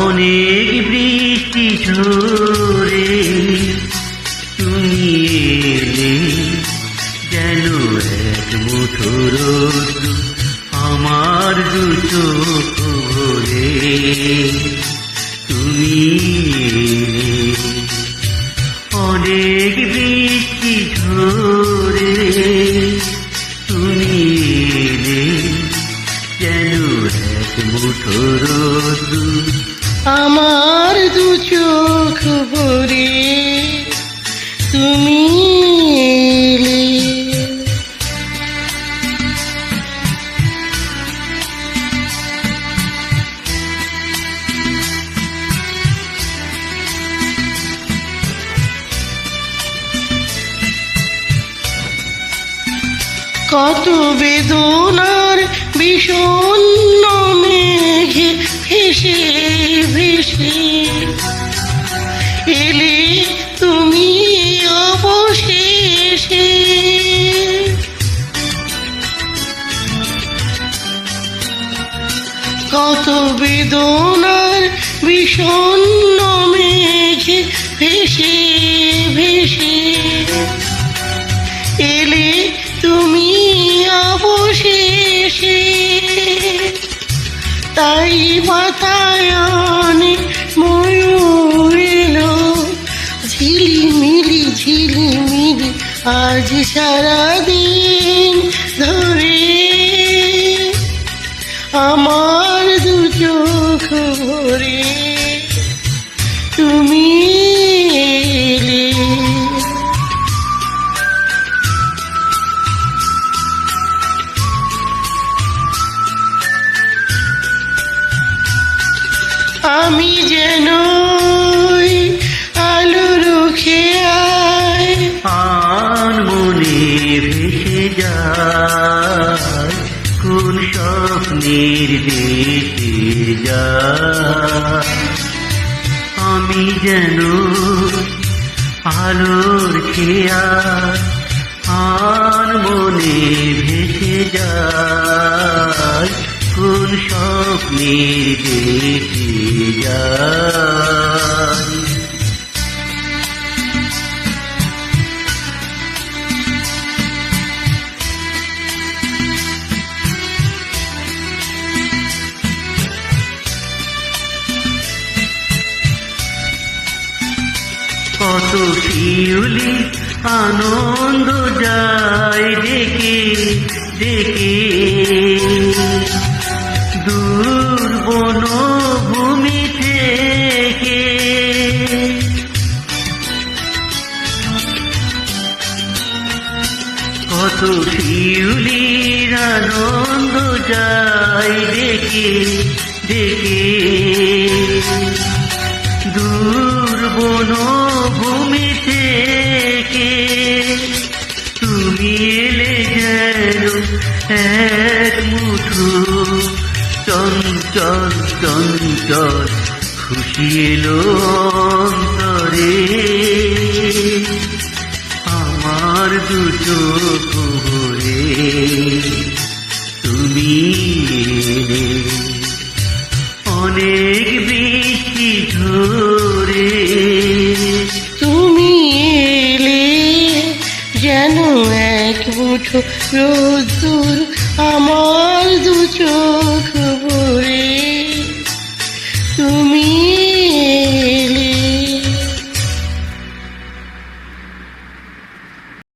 অনেক বৃষ্টি ঝরে তুমি এলে, যেন এক মুঠো রোদ আমার দু চোখ ভরে। তুমি এলে, অনেক বৃষ্টি ঝরে তুমি এলে, যেন এক মুঠো রোদ আমার দু চোখ ভরে তুমি এলে। কত বেদনার বিষণ্ণ মেঘে ভেসে ভেসে এলে তুমি অবশেষে। কত বেদনার বিষণ্ণ মেঘে ভেসে ভেসে এলে তুমি অবশেষে। তাই বাতায়নে ময়ূর এলো ঝিলিমিলি ঝিলিমিলি আজ সারাদিন ধরে। আমার দু চোখ ভরে তুমি এলে। আমি যেন আলোর খেয়ায় মনে ভেসে যায়, কোন স্বপ্নের দেশে যায়। আমি যেন আলোর খেয়াল মনে ভেসে যায়, কোন স্বপ্নের দেশে যায়। কত শিউলি আনন্দ যায় ডেকে ডেকে, দূর বনভূমি থেকে। কত শিউলির আনন্দ যায় ডেকে ডেকে, দূর বনভূমি থেকে। তুমি এলে যেন এক মুঠো চঞ্চল চঞ্চল খুশি এলো অন্তরে। আমার দু চোখ ভরে তুমি এলে, অনেক বৃষ্টি ঝরে তুমি এলে, যেন এক মুঠো রোদ্দুর আমার দু চোখ ভরে।